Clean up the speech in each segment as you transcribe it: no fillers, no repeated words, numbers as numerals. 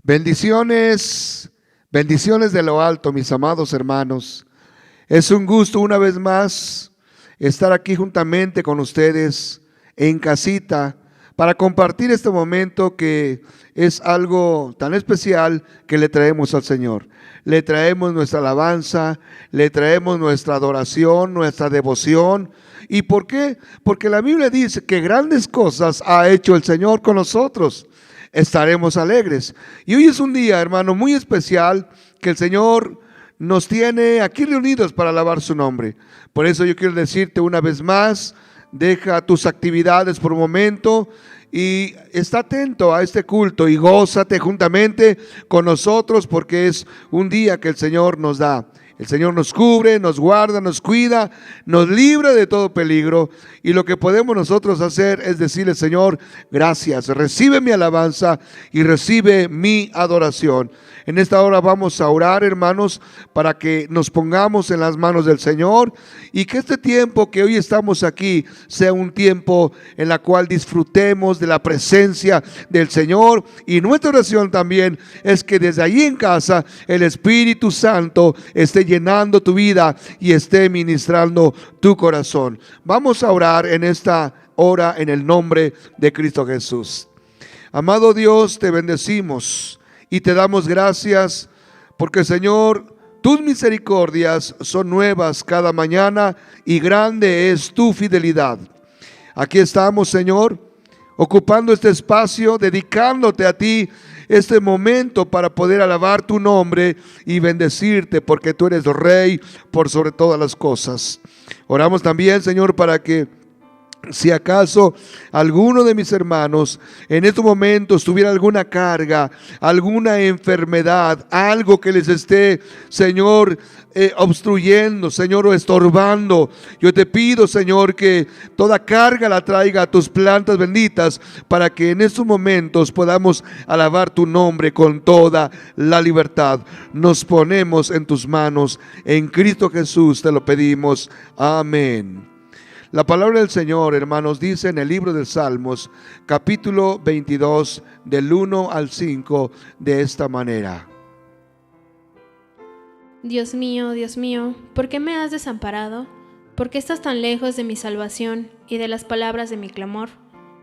Bendiciones, bendiciones de lo alto, mis amados hermanos. Es un gusto una vez más estar aquí juntamente con ustedes en casita para compartir este momento que es algo tan especial que le traemos al Señor. Le traemos nuestra alabanza, le traemos nuestra adoración, nuestra devoción. ¿Y por qué? Porque la Biblia dice que grandes cosas ha hecho el Señor con nosotros. Estaremos alegres. Y hoy es un día, hermano, muy especial que el Señor nos tiene aquí reunidos para alabar su nombre. Por eso yo quiero decirte una vez más, deja tus actividades por un momento y está atento a este culto y gózate juntamente con nosotros, porque es un día que el Señor nos da. El Señor nos cubre, nos guarda, nos cuida, nos libra de todo peligro. Y lo que podemos nosotros hacer es decirle: Señor, gracias, recibe mi alabanza y recibe mi adoración. En esta hora vamos a orar, hermanos, para que nos pongamos en las manos del Señor y que este tiempo que hoy estamos aquí sea un tiempo en la cual disfrutemos de la presencia del Señor. Y nuestra oración también es que desde allí en casa el Espíritu Santo esté llenando tu vida y esté ministrando tu corazón. Vamos a orar en esta hora en el nombre de Cristo Jesús. Amado Dios, te bendecimos y te damos gracias porque, Señor, tus misericordias son nuevas cada mañana y grande es tu fidelidad. Aquí estamos, Señor, ocupando este espacio, dedicándote a ti este momento para poder alabar tu nombre y bendecirte, porque tú eres Rey por sobre todas las cosas. Oramos también, Señor, para que si acaso alguno de mis hermanos en estos momentos tuviera alguna carga, alguna enfermedad, algo que les esté, Señor, obstruyendo, Señor, o estorbando, yo te pido, Señor, que toda carga la traiga a tus plantas benditas, para que en estos momentos podamos alabar tu nombre con toda la libertad. Nos ponemos en tus manos, en Cristo Jesús te lo pedimos. Amén. La palabra del Señor, hermanos, dice en el libro de Salmos, capítulo 22, del 1 al 5, de esta manera: Dios mío, ¿por qué me has desamparado? ¿Por qué estás tan lejos de mi salvación y de las palabras de mi clamor?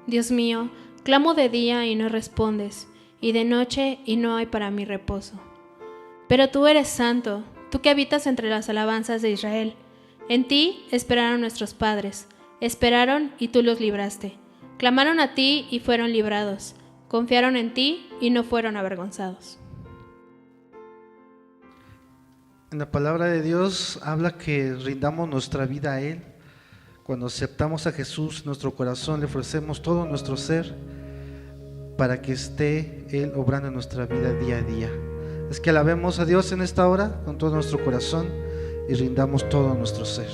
Dios mío, clamo de día y no respondes, y de noche y no hay para mí reposo. Pero tú eres santo, tú que habitas entre las alabanzas de Israel. En ti esperaron nuestros padres, esperaron y tú los libraste. Clamaron a ti y fueron librados, confiaron en ti y no fueron avergonzados. En la palabra de Dios habla que rindamos nuestra vida a Él. Cuando aceptamos a Jesús en nuestro corazón, le ofrecemos todo nuestro ser para que esté Él obrando en nuestra vida día a día. Es que alabemos a Dios en esta hora con todo nuestro corazón y rindamos todo nuestro ser.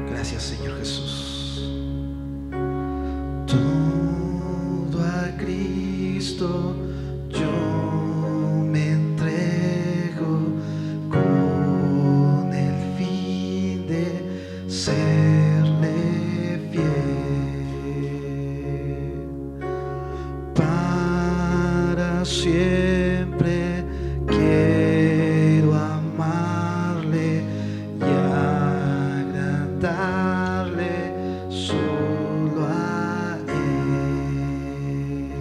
Gracias, Señor Jesús. Todo a Cristo yo me entrego, con el fin de serle fiel. Siempre quiero amarle y agradarle solo a Él.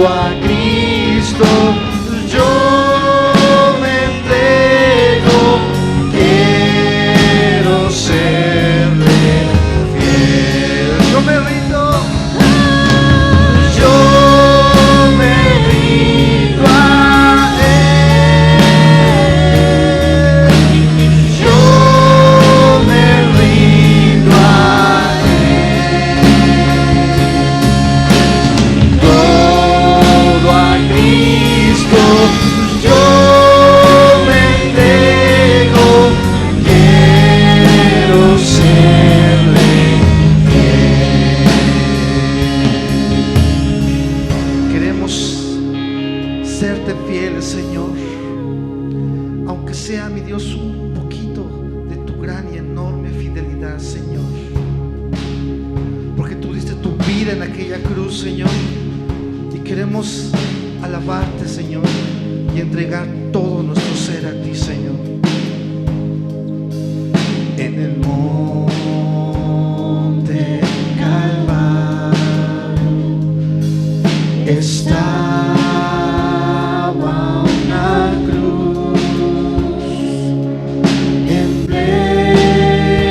a Cristo yo me entrego, quiero serle fiel. Yo me rindo, yo me rindo a Él, yo me rindo a Él. Todo a Cristo yo me entrego, quiero serle fiel. Queremos serte fieles, Señor, aunque sea, mi Dios, un poquito de tu gran y enorme fidelidad, Señor, porque tú diste tu vida en aquella cruz, Señor, y queremos alabarte, Señor, y entregar todo nuestro ser a ti, Señor. En el monte Calvario estaba una cruz, emblema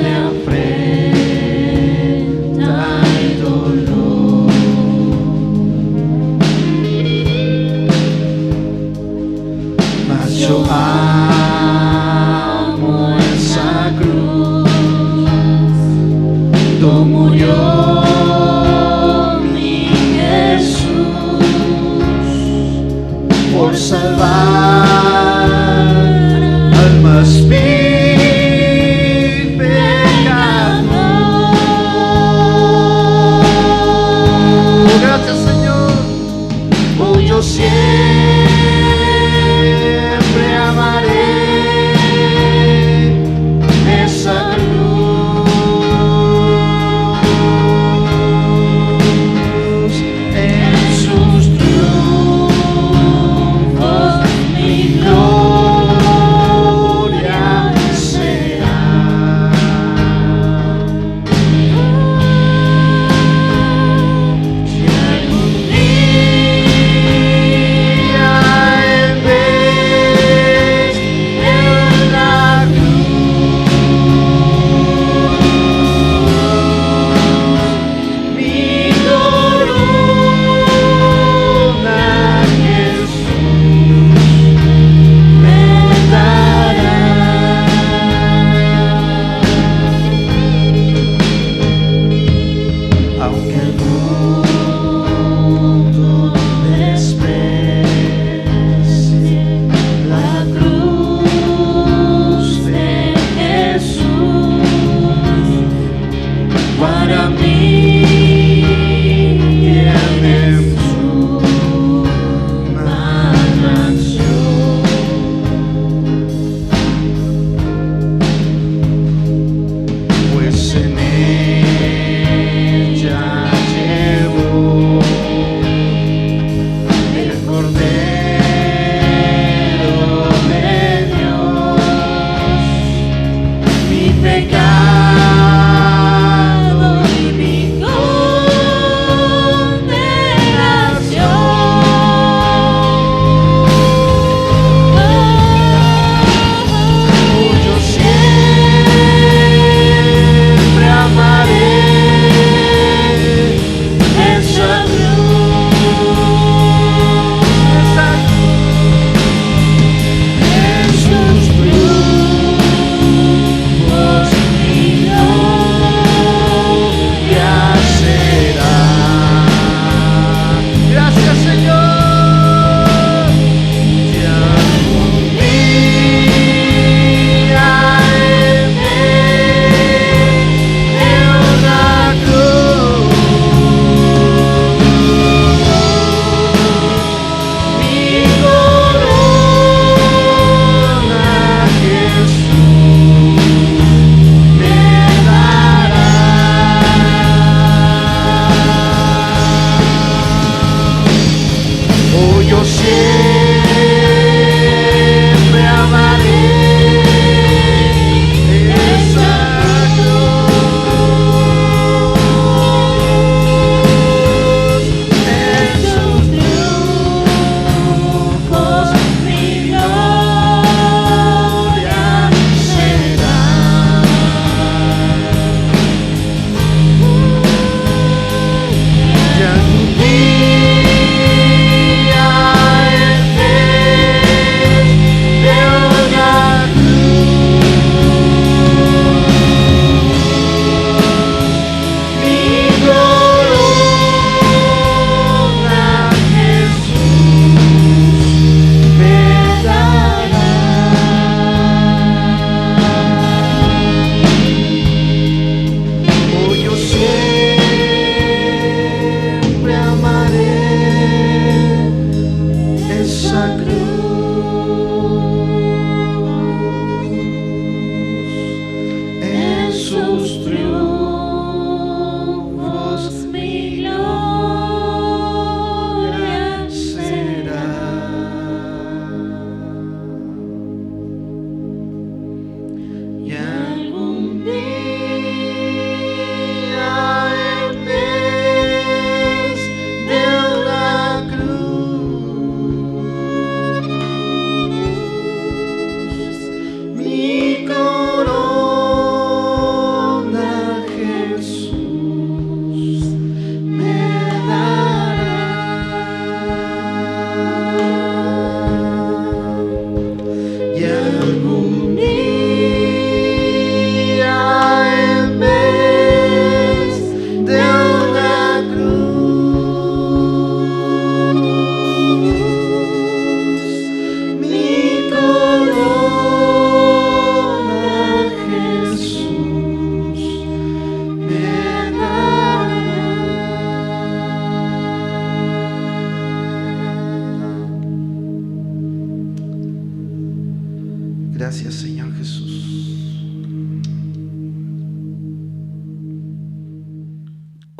de afrenta y dolor. Mas yo amo esa cruz, donde murió mi Jesús.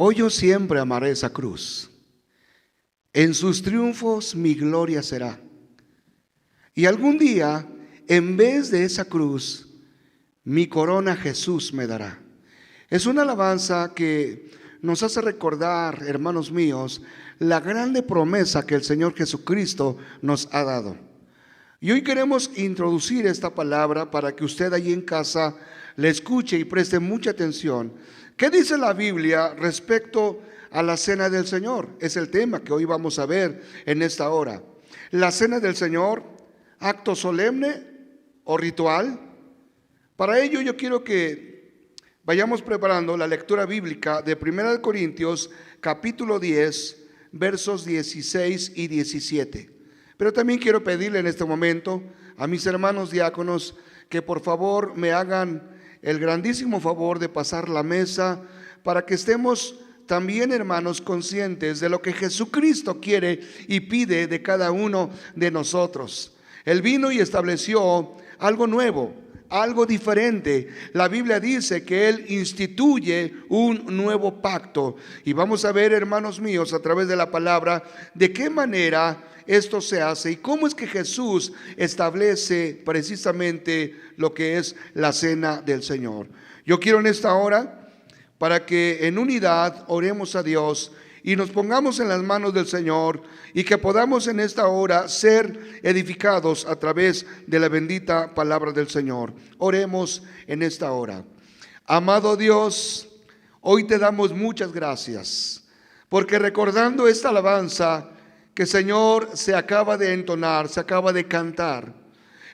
Hoy yo siempre amaré esa cruz. En sus triunfos mi gloria será. Y algún día, en vez de esa cruz, mi corona Jesús me dará. Es una alabanza que nos hace recordar, hermanos míos, la grande promesa que el Señor Jesucristo nos ha dado. Y hoy queremos introducir esta palabra para que usted allí en casa la escuche y preste mucha atención. ¿Qué dice la Biblia respecto a la cena del Señor? Es el tema que hoy vamos a ver en esta hora. La cena del Señor, acto solemne o ritual. Para ello yo quiero que vayamos preparando la lectura bíblica de 1 Corintios capítulo 10, versos 16 y 17. Pero también quiero pedirle en este momento a mis hermanos diáconos que por favor me hagan el grandísimo favor de pasar la mesa para que estemos también, hermanos, conscientes de lo que Jesucristo quiere y pide de cada uno de nosotros. Él vino y estableció algo nuevo, algo diferente. La Biblia dice que Él instituye un nuevo pacto. Y vamos a ver, hermanos míos, a través de la palabra, de qué manera esto se hace y cómo es que Jesús establece precisamente lo que es la cena del Señor. Yo quiero en esta hora, para que en unidad oremos a Dios y nos pongamos en las manos del Señor y que podamos en esta hora ser edificados a través de la bendita palabra del Señor. Oremos en esta hora. Amado Dios, hoy te damos muchas gracias, porque recordando esta alabanza que, Señor, se acaba de entonar, se acaba de cantar,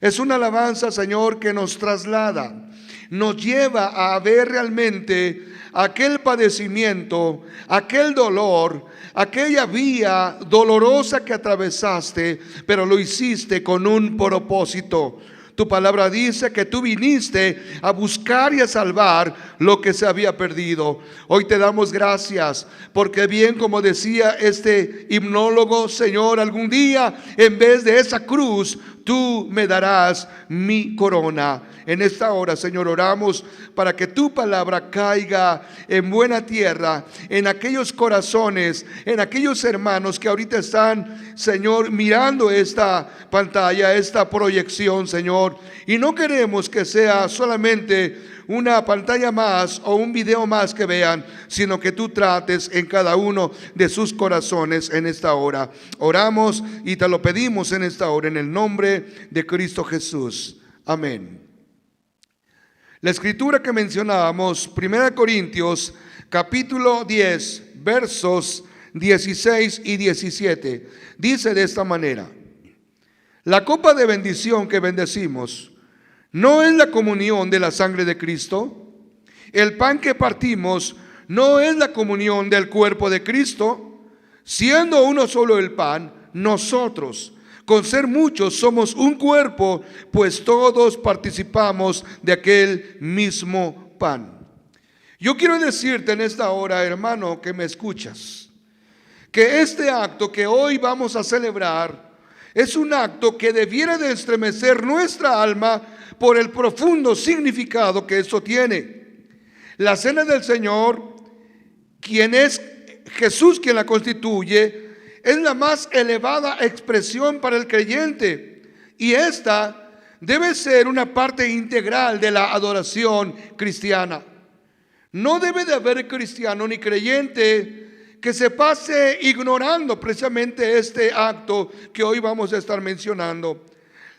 es una alabanza, Señor, que nos traslada, nos lleva a ver realmente aquel padecimiento, aquel dolor, aquella vía dolorosa que atravesaste, pero lo hiciste con un propósito. Tu palabra dice que tú viniste a buscar y a salvar lo que se había perdido. Hoy te damos gracias porque, bien como decía este himnólogo, Señor, algún día en vez de esa cruz tú me darás mi corona. En esta hora, Señor, oramos para que tu palabra caiga en buena tierra, en aquellos corazones, en aquellos hermanos que ahorita están, Señor, mirando esta pantalla, esta proyección, Señor. Y no queremos que sea solamente una pantalla más o un video más que vean, sino que tú trates en cada uno de sus corazones en esta hora. Oramos y te lo pedimos en esta hora en el nombre de Cristo Jesús. Amén. La escritura que mencionábamos, 1 Corintios capítulo 10, versos 16 y 17, dice de esta manera: la copa de bendición que bendecimos, ¿no es la comunión de la sangre de Cristo? El pan que partimos, ¿no es la comunión del cuerpo de Cristo? Siendo uno solo el pan, nosotros, con ser muchos, somos un cuerpo, pues todos participamos de aquel mismo pan. Yo quiero decirte en esta hora, hermano, que me escuchas, que este acto que hoy vamos a celebrar es un acto que debiera de estremecer nuestra alma por el profundo significado que esto tiene. La cena del Señor, quien es Jesús quien la constituye, es la más elevada expresión para el creyente, y esta debe ser una parte integral de la adoración cristiana. No debe de haber cristiano ni creyente que se pase ignorando precisamente este acto que hoy vamos a estar mencionando.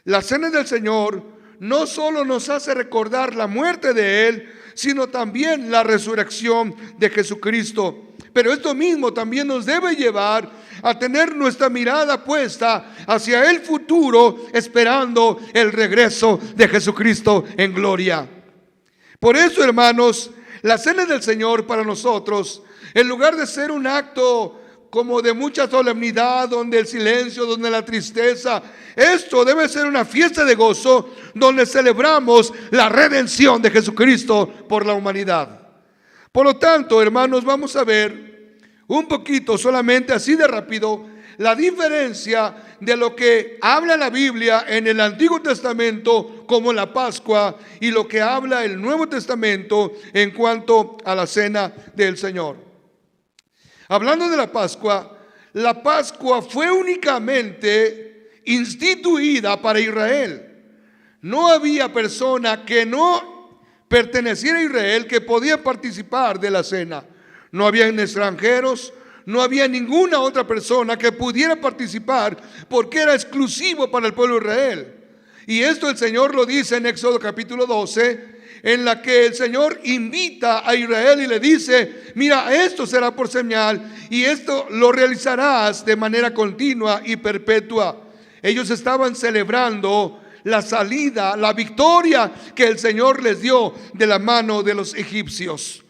La cena del Señor no solo nos hace recordar la muerte de Él, sino también la resurrección de Jesucristo. Pero esto mismo también nos debe llevar a tener nuestra mirada puesta hacia el futuro, esperando el regreso de Jesucristo en gloria. Por eso, hermanos, la cena del Señor para nosotros, en lugar de ser un acto como de mucha solemnidad, donde el silencio, donde la tristeza, esto debe ser una fiesta de gozo, donde celebramos la redención de Jesucristo por la humanidad. Por lo tanto, hermanos, vamos a ver un poquito, solamente así de rápido, la diferencia de lo que habla la Biblia en el Antiguo Testamento como la Pascua y lo que habla el Nuevo Testamento en cuanto a la cena del Señor. Hablando de la Pascua fue únicamente instituida para Israel. No había persona que no perteneciera a Israel que podía participar de la cena. No habían extranjeros, no había ninguna otra persona que pudiera participar porque era exclusivo para el pueblo de Israel. Y esto el Señor lo dice en Éxodo capítulo 12, en la que el Señor invita a Israel y le dice: mira, esto será por señal y esto lo realizarás de manera continua y perpetua. Ellos estaban celebrando la salida, la victoria que el Señor les dio de la mano de los egipcios.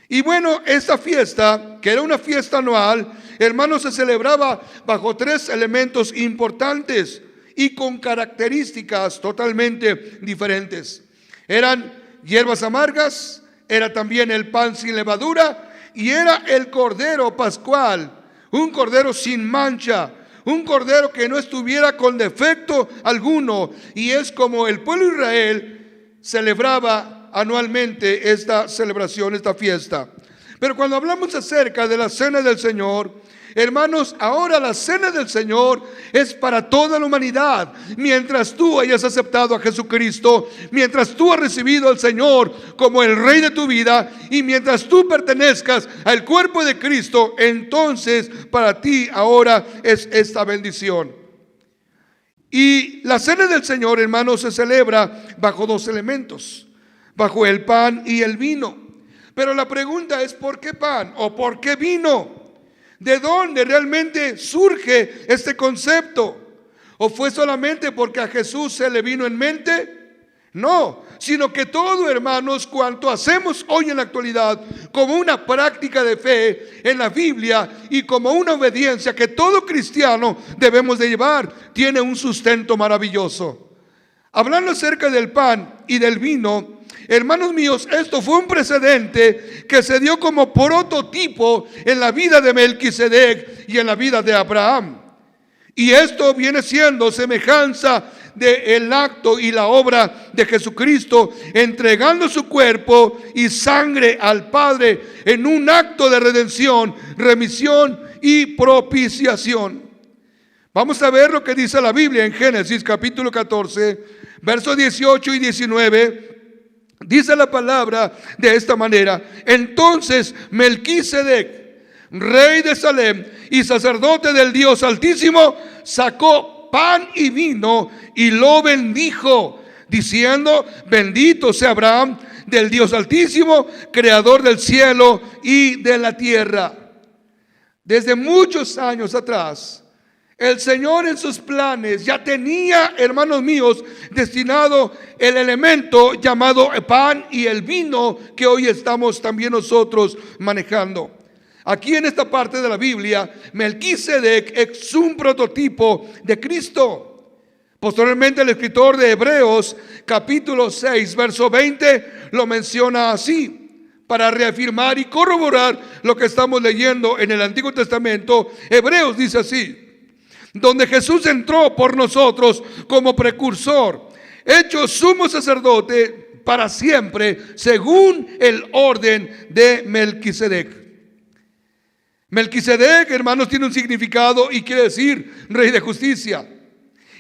Y bueno, esta fiesta, que era una fiesta anual, hermanos, se celebraba bajo 3 elementos importantes y con características totalmente diferentes. Eran hierbas amargas, era también el pan sin levadura y era el cordero pascual, un cordero sin mancha, un cordero que no estuviera con defecto alguno. Y es como el pueblo de Israel celebraba anualmente esta celebración, esta fiesta. Pero cuando hablamos acerca de la cena del Señor, hermanos, ahora la cena del Señor es para toda la humanidad. Mientras tú hayas aceptado a Jesucristo, mientras tú has recibido al Señor como el Rey de tu vida, y mientras tú pertenezcas al cuerpo de Cristo, entonces para ti ahora es esta bendición. Y la cena del Señor, hermanos, se celebra bajo 2 elementos, bajo el pan y el vino. Pero la pregunta es: ¿por qué pan o por qué vino? ¿De dónde realmente surge este concepto? ¿O fue solamente porque a Jesús se le vino en mente? No, sino que todo, hermanos, cuanto hacemos hoy en la actualidad como una práctica de fe en la Biblia y como una obediencia que todo cristiano debemos de llevar, tiene un sustento maravilloso. Hablando acerca del pan y del vino, hermanos míos, esto fue un precedente que se dio como prototipo en la vida de Melquisedec y en la vida de Abraham. Y esto viene siendo semejanza del acto y la obra de Jesucristo, entregando su cuerpo y sangre al Padre en un acto de redención, remisión y propiciación. Vamos a ver lo que dice la Biblia en Génesis capítulo 14, versos 18 y 19. Dice la palabra de esta manera: entonces Melquisedec, rey de Salem y sacerdote del Dios Altísimo, sacó pan y vino y lo bendijo, diciendo: bendito sea Abraham del Dios Altísimo, creador del cielo y de la tierra. Desde muchos años atrás, el Señor en sus planes ya tenía, hermanos míos, destinado el elemento llamado pan y el vino que hoy estamos también nosotros manejando. Aquí en esta parte de la Biblia, Melquisedec es un prototipo de Cristo. Posteriormente el escritor de Hebreos capítulo 6 verso 20 lo menciona así, para reafirmar y corroborar lo que estamos leyendo en el Antiguo Testamento. Hebreos dice así: donde Jesús entró por nosotros como precursor, hecho sumo sacerdote para siempre, según el orden de Melquisedec. Melquisedec, hermanos, tiene un significado y quiere decir rey de justicia.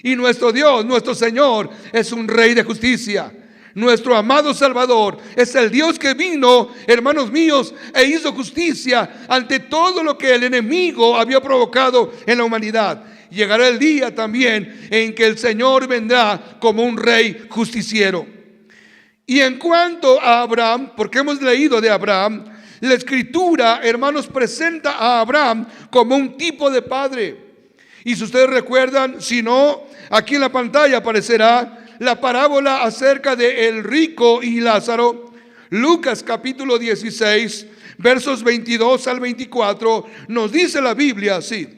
Y nuestro Dios, nuestro Señor, es un rey de justicia. Nuestro amado Salvador es el Dios que vino, hermanos míos, e hizo justicia ante todo lo que el enemigo había provocado en la humanidad. Llegará el día también en que el Señor vendrá como un rey justiciero. Y en cuanto a Abraham, porque hemos leído de Abraham, la Escritura, hermanos, presenta a Abraham como un tipo de padre. Y si ustedes recuerdan, si no, aquí en la pantalla aparecerá la parábola acerca de el rico y Lázaro. Lucas capítulo 16, versos 22 al 24, nos dice la Biblia así: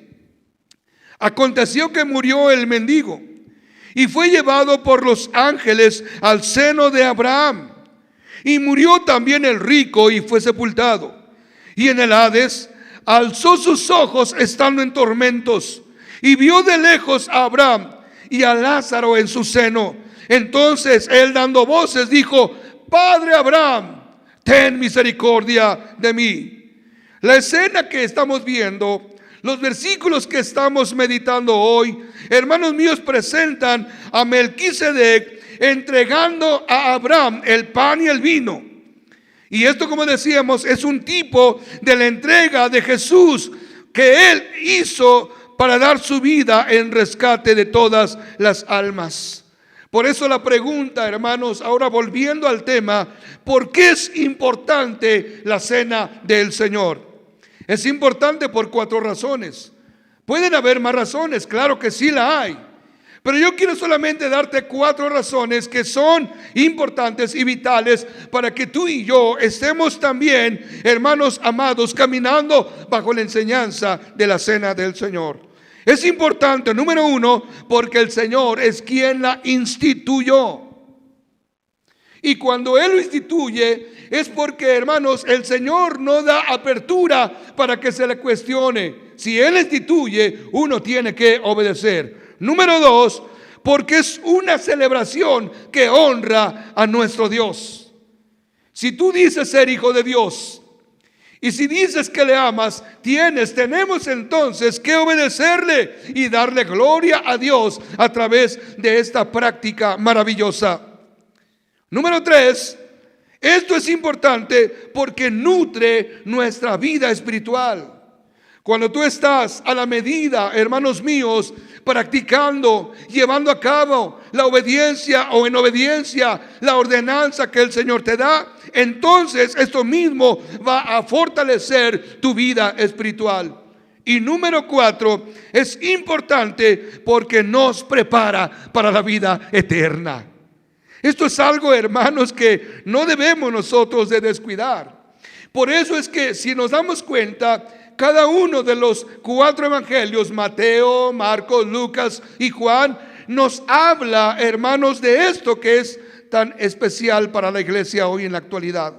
aconteció que murió el mendigo y fue llevado por los ángeles al seno de Abraham. Y murió también el rico y fue sepultado. Y en el Hades alzó sus ojos estando en tormentos y vio de lejos a Abraham y a Lázaro en su seno. Entonces él, dando voces, dijo: Padre Abraham, ten misericordia de mí. La escena que estamos viendo, los versículos que estamos meditando hoy, hermanos míos, presentan a Melquisedec entregando a Abraham el pan y el vino. Y esto, como decíamos, es un tipo de la entrega de Jesús que Él hizo para dar su vida en rescate de todas las almas. Por eso la pregunta, hermanos, ahora volviendo al tema, ¿por qué es importante la cena del Señor? Es importante por 4 razones. Pueden haber más razones, claro que sí la hay. Pero yo quiero solamente darte 4 razones que son importantes y vitales para que tú y yo estemos también, hermanos amados, caminando bajo la enseñanza de la cena del Señor. Es importante, número 1, porque el Señor es quien la instituyó. Y cuando Él lo instituye, es porque, hermanos, el Señor no da apertura para que se le cuestione. Si Él instituye, uno tiene que obedecer. Número 2, porque es una celebración que honra a nuestro Dios. Si tú dices ser hijo de Dios, y si dices que le amas, tenemos entonces que obedecerle y darle gloria a Dios a través de esta práctica maravillosa. Número 3, esto es importante porque nutre nuestra vida espiritual. Cuando tú estás a la medida, hermanos míos, practicando, llevando a cabo la obediencia o en obediencia la ordenanza que el Señor te da, entonces esto mismo va a fortalecer tu vida espiritual. Y número 4, es importante porque nos prepara para la vida eterna. Esto es algo, hermanos, que no debemos nosotros de descuidar. Por eso es que si nos damos cuenta, cada uno de los 4 evangelios, Mateo, Marcos, Lucas y Juan, nos habla, hermanos, de esto que es tan especial para la iglesia hoy en la actualidad.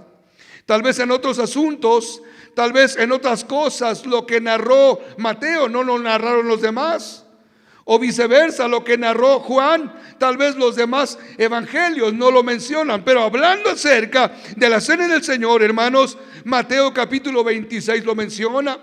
Tal vez en otros asuntos, tal vez en otras cosas, lo que narró Mateo no lo narraron los demás. O viceversa, lo que narró Juan, tal vez los demás evangelios no lo mencionan. Pero hablando acerca de la cena del Señor, hermanos, Mateo capítulo 26 lo menciona.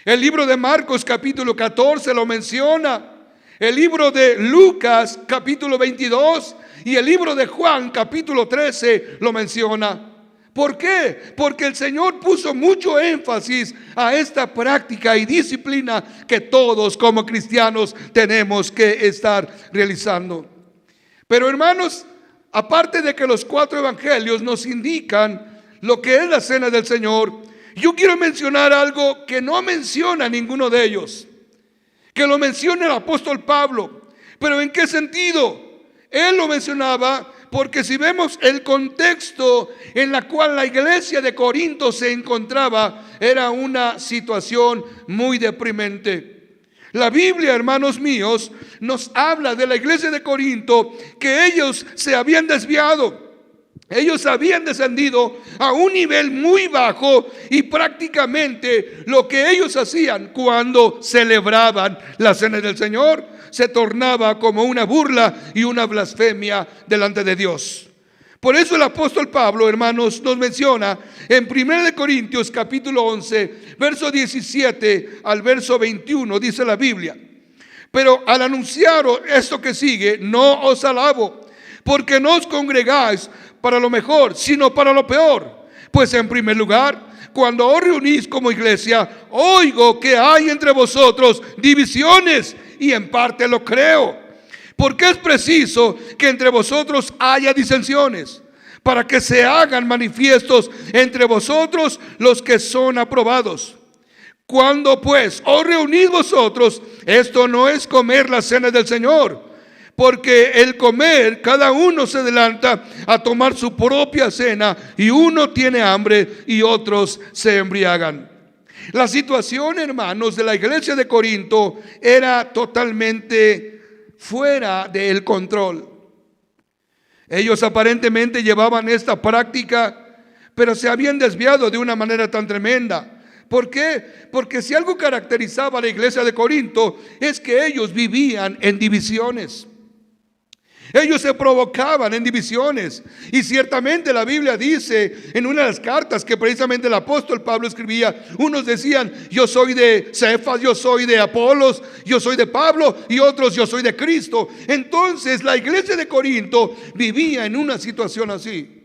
El libro de Marcos capítulo 14 lo menciona. El libro de Lucas capítulo 22 y el libro de Juan capítulo 13 lo menciona. ¿Por qué? Porque el Señor puso mucho énfasis a esta práctica y disciplina que todos como cristianos tenemos que estar realizando. Pero, hermanos, aparte de que los 4 evangelios nos indican lo que es la cena del Señor, yo quiero mencionar algo que no menciona ninguno de ellos, que lo menciona el apóstol Pablo. ¿Pero en qué sentido? Él lo mencionaba porque si vemos el contexto en la cual la iglesia de Corinto se encontraba, era una situación muy deprimente. La Biblia, hermanos míos, nos habla de la iglesia de Corinto que ellos se habían desviado. Ellos habían descendido a un nivel muy bajo y prácticamente lo que ellos hacían cuando celebraban la cena del Señor se tornaba como una burla y una blasfemia delante de Dios. Por eso el apóstol Pablo, hermanos, nos menciona en 1 Corintios capítulo 11, verso 17 al verso 21, dice la Biblia: pero al anunciar esto que sigue, no os alabo, porque no os congregáis para lo mejor, sino para lo peor. Pues en primer lugar, cuando os reunís como iglesia, oigo que hay entre vosotros divisiones, y en parte lo creo. Porque es preciso que entre vosotros haya disensiones, para que se hagan manifiestos entre vosotros los que son aprobados. Cuando pues os reunís vosotros, esto no es comer la cena del Señor, porque el comer, cada uno se adelanta a tomar su propia cena, y uno tiene hambre y otros se embriagan. La situación, hermanos, de la iglesia de Corinto era totalmente fuera del control. Ellos aparentemente llevaban esta práctica, pero se habían desviado de una manera tan tremenda. ¿Por qué? Porque si algo caracterizaba a la iglesia de Corinto es que ellos vivían en divisiones. Ellos se provocaban en divisiones. Y ciertamente la Biblia dice en una de las cartas que precisamente el apóstol Pablo escribía, unos decían: yo soy de Cefas, yo soy de Apolos, yo soy de Pablo, y otros: yo soy de Cristo. Entonces la iglesia de Corinto vivía en una situación así.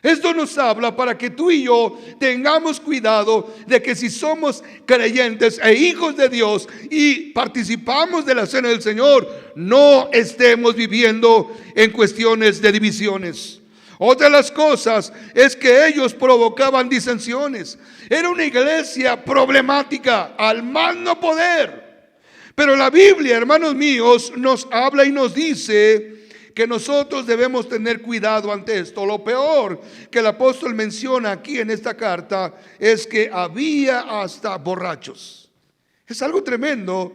Esto nos habla para que tú y yo tengamos cuidado de que si somos creyentes e hijos de Dios y participamos de la cena del Señor, no estemos viviendo en cuestiones de divisiones. Otra de las cosas es que ellos provocaban disensiones. Era una iglesia problemática al más no poder. Pero la Biblia, hermanos míos, nos habla y nos dice que nosotros debemos tener cuidado ante esto. Lo peor que el apóstol menciona aquí en esta carta es que había hasta borrachos. Es algo tremendo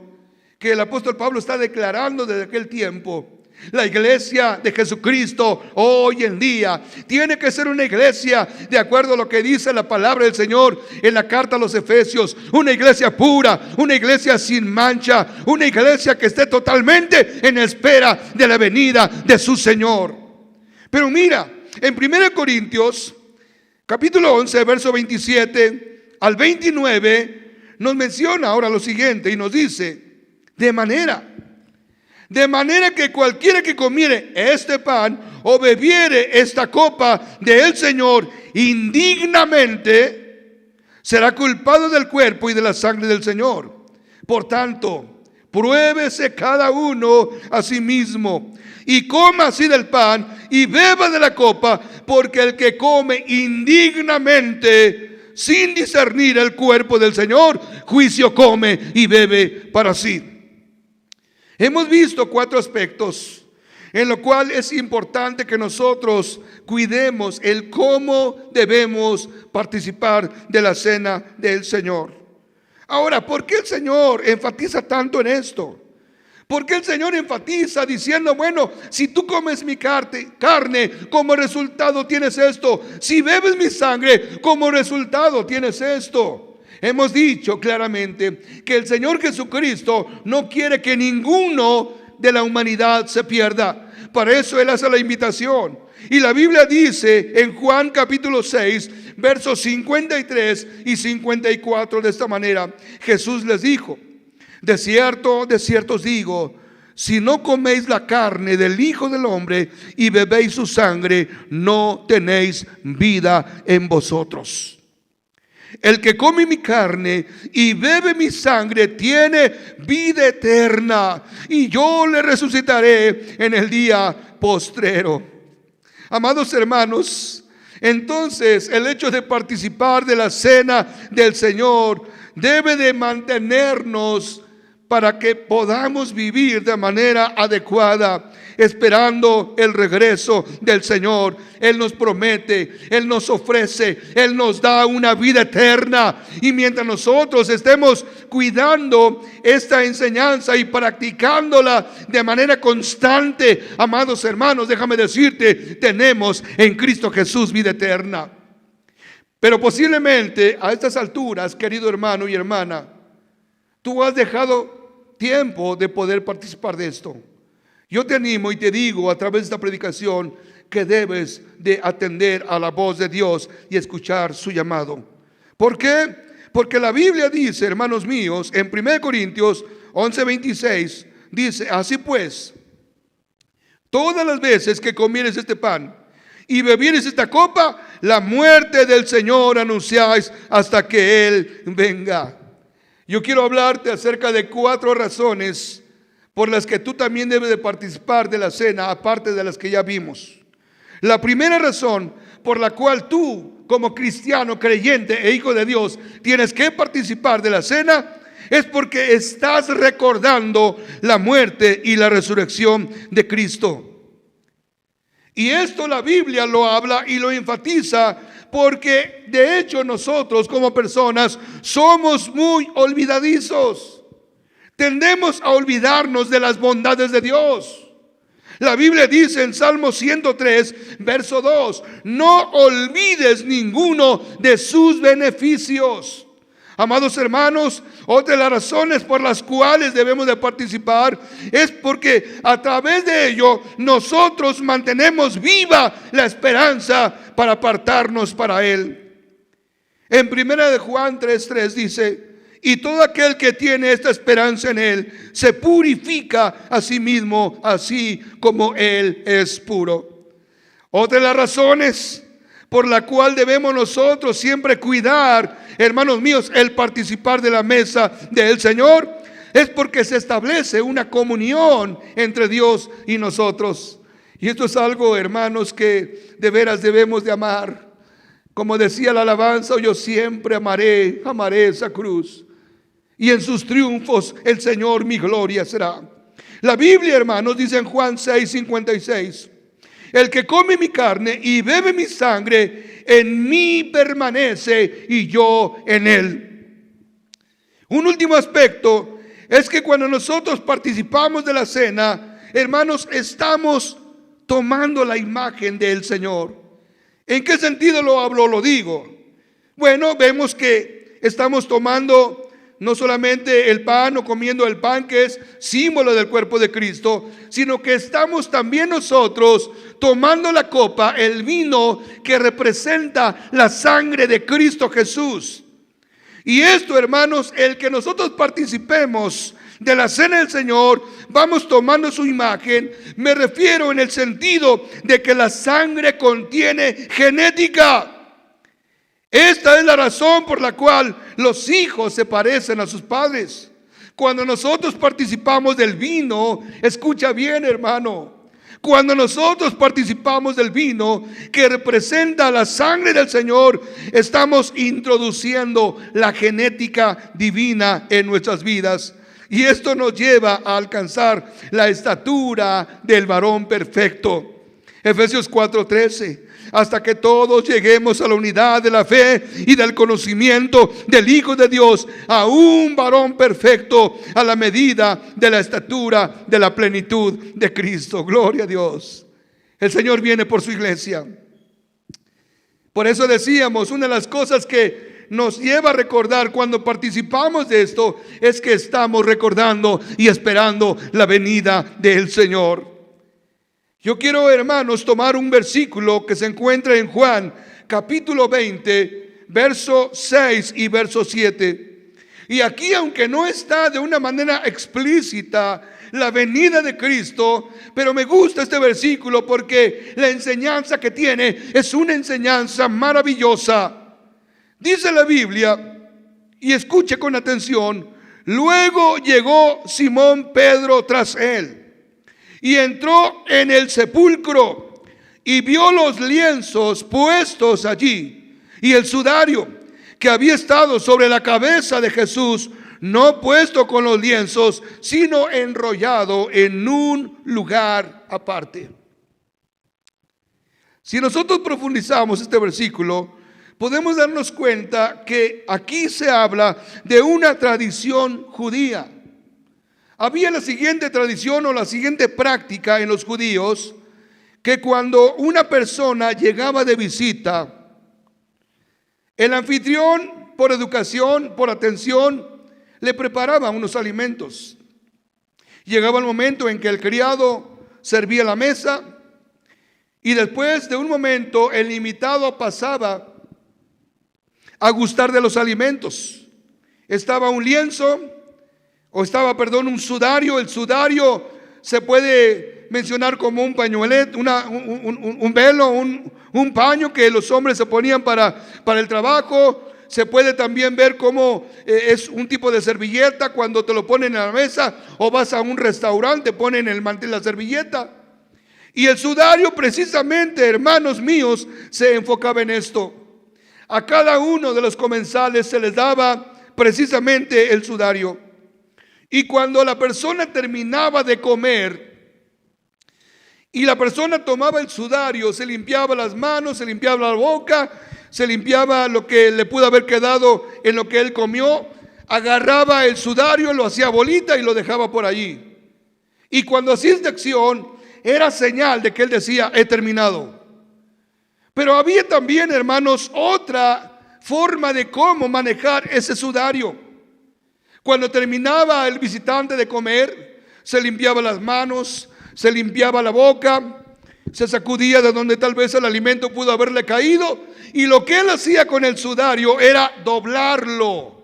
que el apóstol Pablo está declarando desde aquel tiempo. La iglesia de Jesucristo hoy en día tiene que ser una iglesia de acuerdo a lo que dice la palabra del Señor en la carta a los Efesios. Una iglesia pura, una iglesia sin mancha, una iglesia que esté totalmente en espera de la venida de su Señor. Pero mira, en 1 Corintios capítulo 11, verso 27 al 29 nos menciona ahora lo siguiente y nos dice: de manera que cualquiera que comiere este pan o bebiere esta copa del Señor indignamente, será culpado del cuerpo y de la sangre del Señor. Por tanto, pruébese cada uno a sí mismo y coma así del pan y beba de la copa, porque el que come indignamente sin discernir el cuerpo del Señor, juicio come y bebe para sí. Hemos visto 4 aspectos en lo cual es importante que nosotros cuidemos el cómo debemos participar de la cena del Señor. Ahora, ¿por qué el Señor enfatiza tanto en esto? ¿Por qué el Señor enfatiza diciendo: bueno, si tú comes mi carne, como resultado tienes esto? Si bebes mi sangre, como resultado tienes esto? Hemos dicho claramente que el Señor Jesucristo no quiere que ninguno de la humanidad se pierda. Para eso Él hace la invitación. Y la Biblia dice en Juan capítulo 6, versos 53 y 54 de esta manera: Jesús les dijo: de cierto os digo, si no coméis la carne del Hijo del Hombre y bebéis su sangre, no tenéis vida en vosotros. El que come mi carne y bebe mi sangre tiene vida eterna, y yo le resucitaré en el día postrero. Amados hermanos, entonces el hecho de participar de la cena del Señor debe de mantenernos para que podamos vivir de manera adecuada, esperando el regreso del Señor. Él nos promete, Él nos ofrece, Él nos da una vida eterna. Y mientras nosotros estemos cuidando esta enseñanza y practicándola de manera constante, amados hermanos, déjame decirte, tenemos en Cristo Jesús vida eterna. Pero posiblemente a estas alturas, querido hermano y hermana, tú has dejado tiempo de poder participar de esto. Yo te animo y te digo a través de esta predicación que debes de atender a la voz de Dios y escuchar su llamado. ¿Por qué? Porque la Biblia dice, hermanos míos, en 1 Corintios 11:26, dice: así pues, todas las veces que comieres este pan y bebieres esta copa, la muerte del Señor anunciáis hasta que Él venga. Yo quiero hablarte acerca de 4 razones por las que tú también debes de participar de la cena, aparte de las que ya vimos. La primera razón por la cual tú, como cristiano, creyente e hijo de Dios, tienes que participar de la cena, es porque estás recordando la muerte y la resurrección de Cristo. Y esto la Biblia lo habla y lo enfatiza, porque de hecho nosotros como personas somos muy olvidadizos. Tendemos a olvidarnos de las bondades de Dios. La Biblia dice en Salmo 103, verso 2: no olvides ninguno de sus beneficios. Amados hermanos, otra de las razones por las cuales debemos de participar es porque a través de ello nosotros mantenemos viva la esperanza para apartarnos para Él. En 1 de Juan 3:3 dice: y todo aquel que tiene esta esperanza en Él se purifica a sí mismo, así como Él es puro. Otra de las razones por la cual debemos nosotros siempre cuidar, hermanos míos, el participar de la mesa del Señor, es porque se establece una comunión entre Dios y nosotros. Y esto es algo, hermanos, que de veras debemos de amar. Como decía la alabanza: yo siempre amaré esa cruz, y en sus triunfos el Señor mi gloria será. La Biblia, hermanos, dice en Juan 6:56: el que come mi carne y bebe mi sangre, en mí permanece y yo en él. Un último aspecto es que cuando nosotros participamos de la cena, hermanos, estamos tomando la imagen del Señor. ¿En qué sentido lo hablo, lo digo? Bueno, vemos que estamos tomando no solamente el pan o comiendo el pan, que es símbolo del cuerpo de Cristo, sino que estamos también nosotros tomando la copa, el vino, que representa la sangre de Cristo Jesús. Y esto, hermanos, el que nosotros participemos de la cena del Señor, vamos tomando su imagen. Me refiero en el sentido de que la sangre contiene genética. Esta es la razón por la cual los hijos se parecen a sus padres. Cuando nosotros participamos del vino, escucha bien, hermano, cuando nosotros participamos del vino que representa la sangre del Señor, estamos introduciendo la genética divina en nuestras vidas. Y esto nos lleva a alcanzar la estatura del varón perfecto. Efesios 4:13: hasta que todos lleguemos a la unidad de la fe y del conocimiento del Hijo de Dios, a un varón perfecto, a la medida de la estatura de la plenitud de Cristo. Gloria a Dios. El Señor viene por su iglesia. Por eso decíamos, una de las cosas que nos lleva a recordar cuando participamos de esto es que estamos recordando y esperando la venida del Señor. Yo quiero, hermanos, tomar un versículo que se encuentra en Juan capítulo 20, verso 6 y verso 7. Y aquí, aunque no está de una manera explícita la venida de Cristo, pero me gusta este versículo porque la enseñanza que tiene es una enseñanza maravillosa. Dice la Biblia, y escuche con atención: luego llegó Simón Pedro tras él, y entró en el sepulcro, y vio los lienzos puestos allí, y el sudario que había estado sobre la cabeza de Jesús, no puesto con los lienzos, sino enrollado en un lugar aparte. Si nosotros profundizamos este versículo, podemos darnos cuenta que aquí se habla de una tradición judía. Había la siguiente tradición o la siguiente práctica en los judíos, que cuando una persona llegaba de visita, el anfitrión, por educación, por atención, le preparaba unos alimentos. Llegaba el momento en que el criado servía la mesa, y después de un momento el invitado pasaba a gustar de los alimentos. Estaba un lienzo, un sudario. El sudario se puede mencionar como un pañuelet, un velo, un paño que los hombres se ponían para el trabajo. Se puede también ver como es un tipo de servilleta cuando te lo ponen en la mesa, o vas a un restaurante, ponen el mantel, la servilleta. Y el sudario, precisamente, hermanos míos, se enfocaba en esto. A cada uno de los comensales se les daba precisamente el sudario. Y cuando la persona terminaba de comer y la persona tomaba el sudario, se limpiaba las manos, se limpiaba la boca, se limpiaba lo que le pudo haber quedado en lo que él comió, agarraba el sudario, lo hacía bolita y lo dejaba por allí. Y cuando hacía esta acción, era señal de que él decía: he terminado. Pero había también, hermanos, otra forma de cómo manejar ese sudario. Cuando terminaba el visitante de comer, se limpiaba las manos, se limpiaba la boca, se sacudía de donde tal vez el alimento pudo haberle caído, y lo que él hacía con el sudario era doblarlo.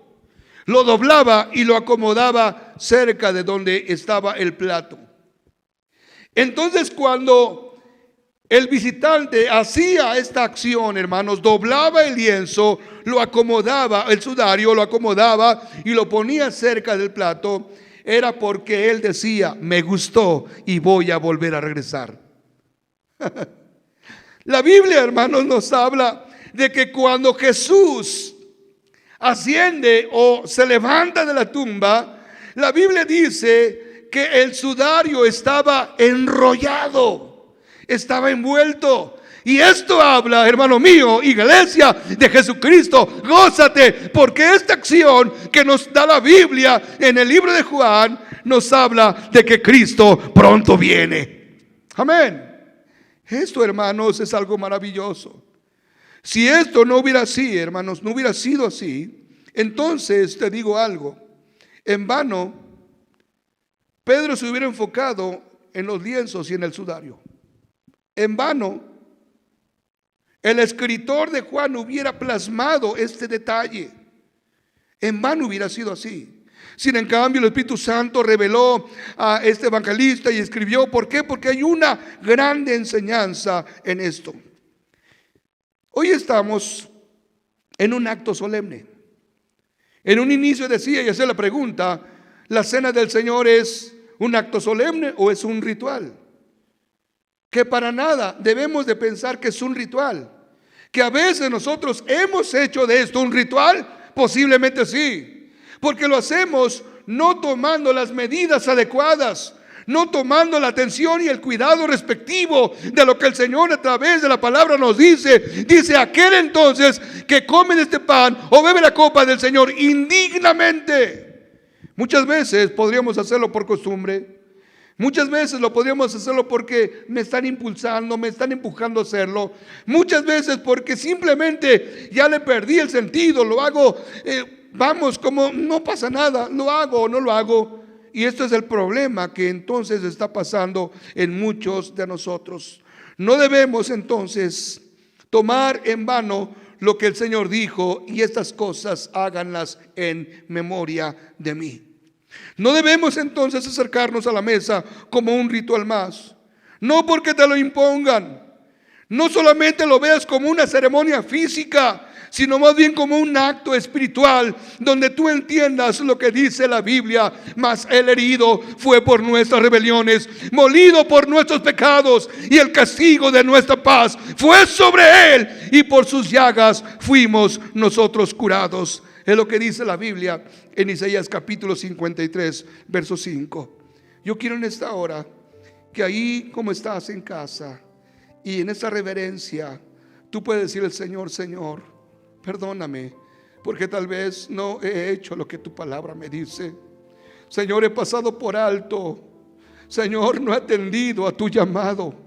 Lo doblaba y lo acomodaba cerca de donde estaba el plato. Entonces, cuando el visitante hacía esta acción, hermanos, doblaba el lienzo, lo acomodaba, el sudario lo acomodaba y lo ponía cerca del plato, era porque él decía: me gustó y voy a volver a regresar. La Biblia, hermanos, nos habla de que cuando Jesús asciende o se levanta de la tumba, la Biblia dice que el sudario estaba enrollado, estaba envuelto. Y esto habla, hermano mío, iglesia de Jesucristo, gózate, porque esta acción que nos da la Biblia en el libro de Juan nos habla de que Cristo pronto viene. Amén. Esto, hermanos, es algo maravilloso. Si esto no hubiera sido, hermanos, no hubiera sido así, entonces te digo algo: en vano Pedro se hubiera enfocado en los lienzos y en el sudario. En vano el escritor de Juan hubiera plasmado este detalle. En vano hubiera sido así. Sin en cambio, el Espíritu Santo reveló a este evangelista y escribió. ¿Por qué? Porque hay una grande enseñanza en esto. Hoy estamos en un acto solemne. En un inicio decía y hacía la pregunta: ¿la cena del Señor es un acto solemne o es un ritual? Que para nada debemos de pensar que es un ritual. Que a veces nosotros hemos hecho de esto un ritual, posiblemente sí. Porque lo hacemos no tomando las medidas adecuadas, no tomando la atención y el cuidado respectivo de lo que el Señor a través de la palabra nos dice. Dice: aquel entonces que come de este pan o bebe la copa del Señor indignamente. Muchas veces podríamos hacerlo por costumbre. Muchas veces lo podríamos hacerlo porque me están impulsando, me están empujando a hacerlo. Muchas veces porque simplemente ya le perdí el sentido, lo hago, vamos, como no pasa nada, lo hago o no lo hago. Y esto es el problema que entonces está pasando en muchos de nosotros. No debemos entonces tomar en vano lo que el Señor dijo: y estas cosas háganlas en memoria de mí. No debemos entonces acercarnos a la mesa como un ritual más, no porque te lo impongan, no solamente lo veas como una ceremonia física, sino más bien como un acto espiritual, donde tú entiendas lo que dice la Biblia: mas el herido fue por nuestras rebeliones, molido por nuestros pecados, y el castigo de nuestra paz fue sobre él, y por sus llagas fuimos nosotros curados. Es lo que dice la Biblia en Isaías capítulo 53, verso 5. Yo quiero en esta hora que ahí como estás en casa y en esta reverencia, tú puedes decir al Señor: Señor, perdóname, porque tal vez no he hecho lo que tu palabra me dice. Señor, he pasado por alto. Señor, no he atendido a tu llamado.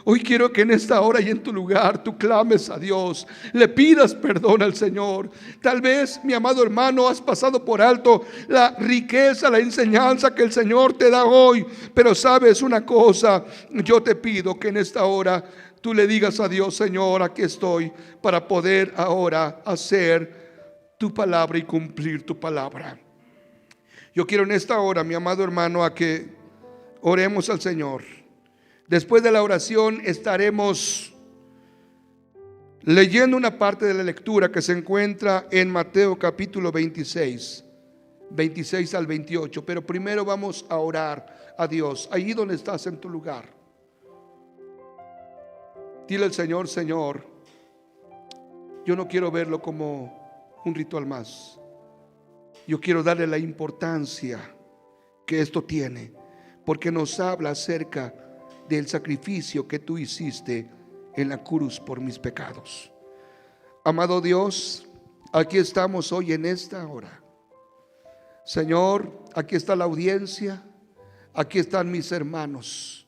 Hoy quiero que en esta hora y en tu lugar tú clames a Dios, le pidas perdón al Señor. Tal vez, mi amado hermano, has pasado por alto la riqueza, la enseñanza que el Señor te da hoy. Pero sabes una cosa, yo te pido que en esta hora tú le digas a Dios: Señor, aquí estoy para poder ahora hacer tu palabra y cumplir tu palabra. Yo quiero en esta hora, mi amado hermano, a que oremos al Señor. Después de la oración estaremos leyendo una parte de la lectura que se encuentra en Mateo capítulo 26 al 28. Pero primero vamos a orar a Dios. Allí donde estás en tu lugar, dile al Señor: Señor, yo no quiero verlo como un ritual más. Yo quiero darle la importancia que esto tiene, porque nos habla acerca del sacrificio que tú hiciste en la cruz por mis pecados. Amado Dios, aquí estamos hoy en esta hora. Señor, aquí está la audiencia, aquí están mis hermanos,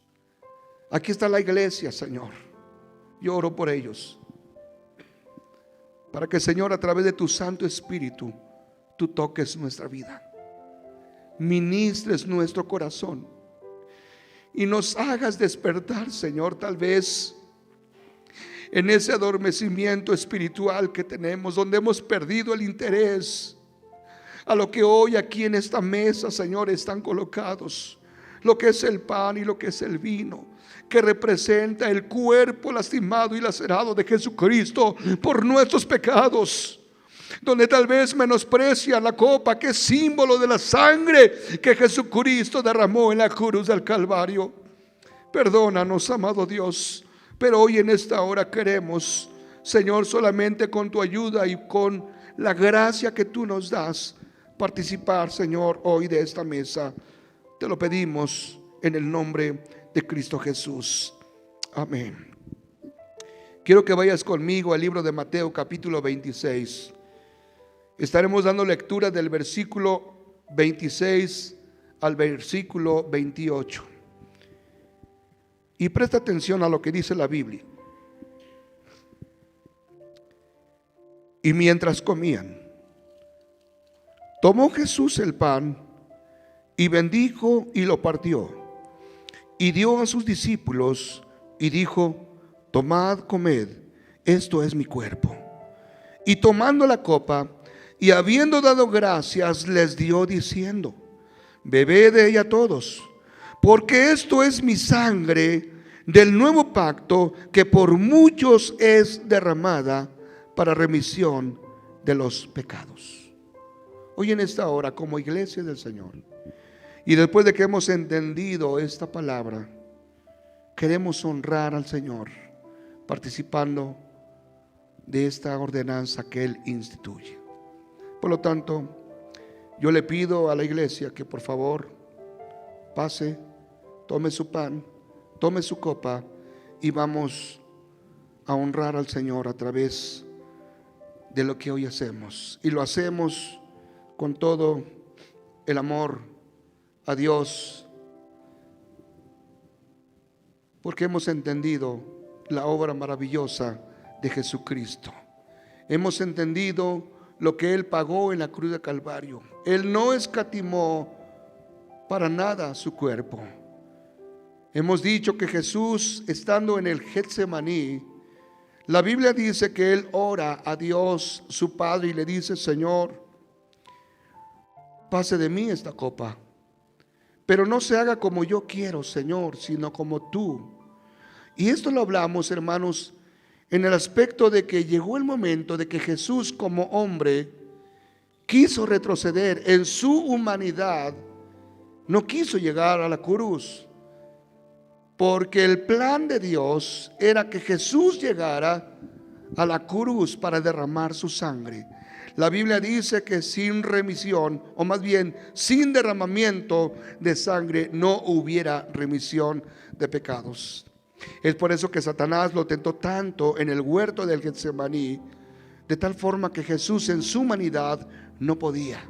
aquí está la iglesia, Señor. Yo oro por ellos. para que, Señor, a través de tu Santo Espíritu, tú toques nuestra vida, ministres nuestro corazón y nos hagas despertar, Señor, tal vez en ese adormecimiento espiritual que tenemos, donde hemos perdido el interés a lo que hoy aquí en esta mesa, Señor, están colocados, lo que es el pan y lo que es el vino, que representa el cuerpo lastimado y lacerado de Jesucristo por nuestros pecados, donde tal vez menosprecian la copa, que es símbolo de la sangre que Jesucristo derramó en la cruz del Calvario. Perdónanos, amado Dios, pero hoy en esta hora queremos, Señor, solamente con tu ayuda y con la gracia que tú nos das, participar, Señor, hoy de esta mesa. Te lo pedimos en el nombre de Cristo Jesús. Amén. Quiero que vayas conmigo al libro de Mateo capítulo 26. Estaremos dando lectura del versículo 26 al versículo 28. Y presta atención a lo que dice la Biblia. Y mientras comían, tomó Jesús el pan y bendijo y lo partió y dio a sus discípulos y dijo: tomad, comed, esto es mi cuerpo. Y tomando la copa y habiendo dado gracias, les dio diciendo: bebed de ella todos, porque esto es mi sangre del nuevo pacto, que por muchos es derramada para remisión de los pecados. Hoy en esta hora, como iglesia del Señor, y después de que hemos entendido esta palabra, queremos honrar al Señor participando de esta ordenanza que Él instituye. Por lo tanto, yo le pido a la iglesia que por favor pase, tome su pan, tome su copa y vamos a honrar al Señor a través de lo que hoy hacemos. Y lo hacemos con todo el amor a Dios, porque hemos entendido la obra maravillosa de Jesucristo. Hemos entendido lo que Él pagó en la cruz de Calvario. Él no escatimó para nada su cuerpo. Hemos dicho que Jesús, estando en el Getsemaní, la Biblia dice que Él ora a Dios su Padre y le dice: Señor, pase de mí esta copa, pero no se haga como yo quiero, Señor, sino como tú. Y esto lo hablamos, hermanos, en el aspecto de que llegó el momento de que Jesús, como hombre, quiso retroceder en su humanidad. No quiso llegar a la cruz, porque el plan de Dios era que Jesús llegara a la cruz para derramar su sangre. La Biblia dice que sin remisión, o más bien sin derramamiento de sangre, no hubiera remisión de pecados. Es por eso que Satanás lo tentó tanto en el huerto del Getsemaní, de tal forma que Jesús en su humanidad no podía.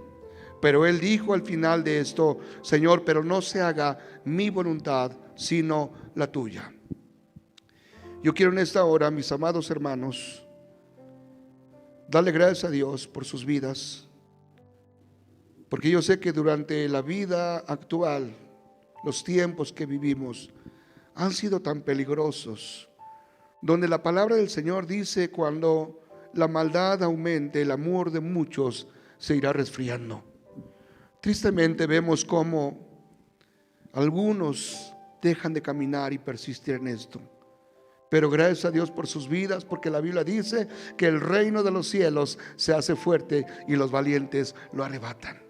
Pero Él dijo al final de esto: Señor, pero no se haga mi voluntad, sino la tuya. Yo quiero en esta hora, mis amados hermanos, darle gracias a Dios por sus vidas, porque yo sé que durante la vida actual, los tiempos que vivimos han sido tan peligrosos, donde la palabra del Señor dice: cuando la maldad aumente, el amor de muchos se irá resfriando. Tristemente vemos cómo algunos dejan de caminar y persistir en esto. Pero gracias a Dios por sus vidas, porque la Biblia dice que el reino de los cielos se hace fuerte y los valientes lo arrebatan.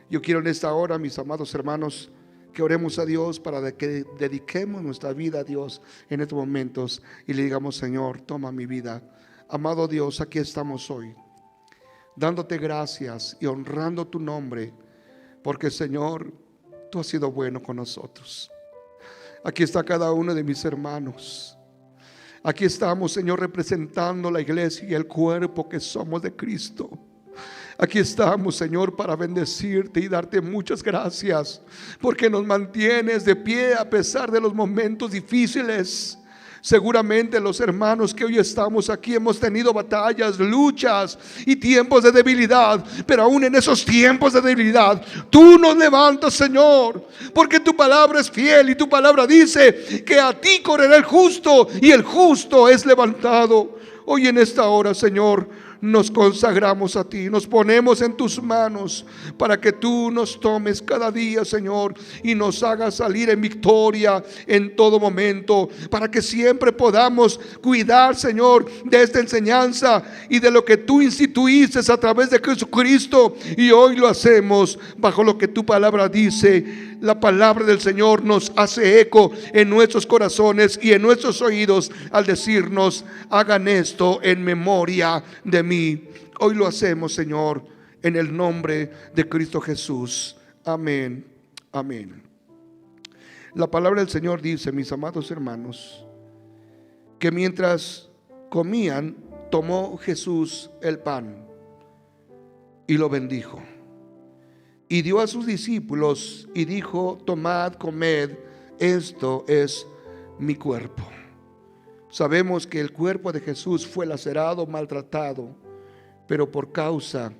Yo quiero en esta hora, mis amados hermanos, que oremos a Dios para que dediquemos nuestra vida a Dios en estos momentos y le digamos: Señor, toma mi vida. Amado Dios, aquí estamos hoy, dándote gracias y honrando tu nombre, porque Señor, tú has sido bueno con nosotros. Aquí está cada uno de mis hermanos. Aquí estamos, Señor, representando la iglesia y el cuerpo que somos de Cristo. Aquí estamos, Señor, para bendecirte y darte muchas gracias, porque nos mantienes de pie a pesar de los momentos difíciles. Seguramente los hermanos que hoy estamos aquí hemos tenido batallas, luchas y tiempos de debilidad, pero aún en esos tiempos de debilidad tú nos levantas, Señor, porque tu palabra es fiel y tu palabra dice que a ti correrá el justo y el justo es levantado. Hoy en esta hora, Señor, nos consagramos a ti, nos ponemos en tus manos para que tú nos tomes cada día, Señor, y nos hagas salir en victoria en todo momento, para que siempre podamos cuidar, Señor, de esta enseñanza y de lo que tú instituiste a través de Jesucristo. Y hoy lo hacemos bajo lo que tu palabra dice. La palabra del Señor nos hace eco en nuestros corazones y en nuestros oídos al decirnos: hagan esto en memoria de mí. Hoy lo hacemos, Señor, en el nombre de Cristo Jesús. Amén, amén. La palabra del Señor dice, mis amados hermanos, que mientras comían, tomó Jesús el pan y lo bendijo. Y dio a sus discípulos y dijo: tomad, comed, esto es mi cuerpo. Sabemos que el cuerpo de Jesús fue lacerado, maltratado, pero por causa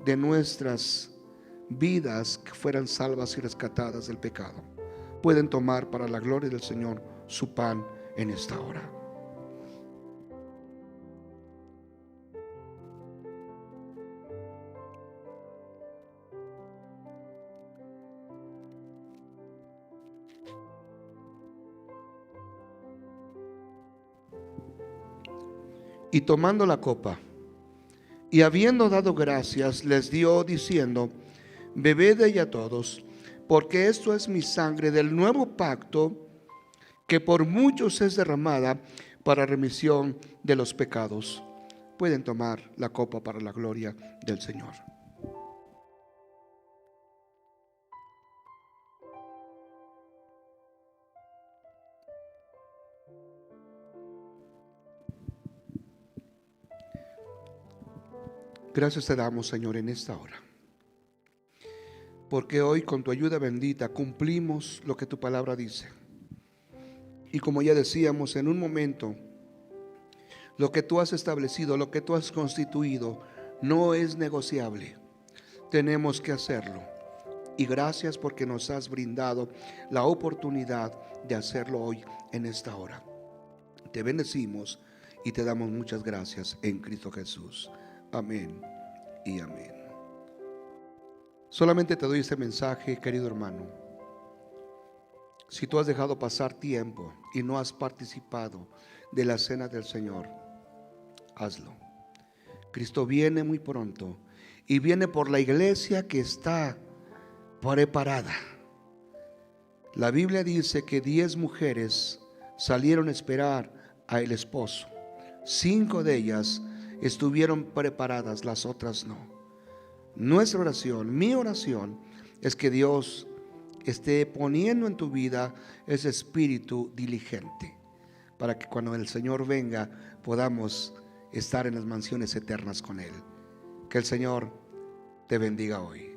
de nuestras vidas que fueran salvas y rescatadas del pecado. Pueden tomar para la gloria del Señor su pan en esta hora. Y tomando la copa, y habiendo dado gracias, les dio diciendo: bebed de ella todos, porque esto es mi sangre del nuevo pacto, que por muchos es derramada para remisión de los pecados. Pueden tomar la copa para la gloria del Señor. Gracias te damos, Señor, en esta hora, porque hoy con tu ayuda bendita cumplimos lo que tu palabra dice. Y como ya decíamos en un momento, lo que tú has establecido, lo que tú has constituido, no es negociable. Tenemos que hacerlo. Y gracias porque nos has brindado la oportunidad de hacerlo hoy en esta hora. Te bendecimos y te damos muchas gracias en Cristo Jesús. Amén y amén. Solamente te doy este mensaje, querido hermano. Si tú has dejado pasar tiempo y no has participado de la cena del Señor, hazlo. Cristo viene muy pronto y viene por la iglesia que está preparada. La Biblia dice que 10 mujeres salieron a esperar al esposo. 5 de ellas estuvieron preparadas, las otras no. Nuestra oración, mi oración, es que Dios esté poniendo en tu vida ese espíritu diligente, para que cuando el Señor venga podamos estar en las mansiones eternas con Él. Que el Señor te bendiga hoy.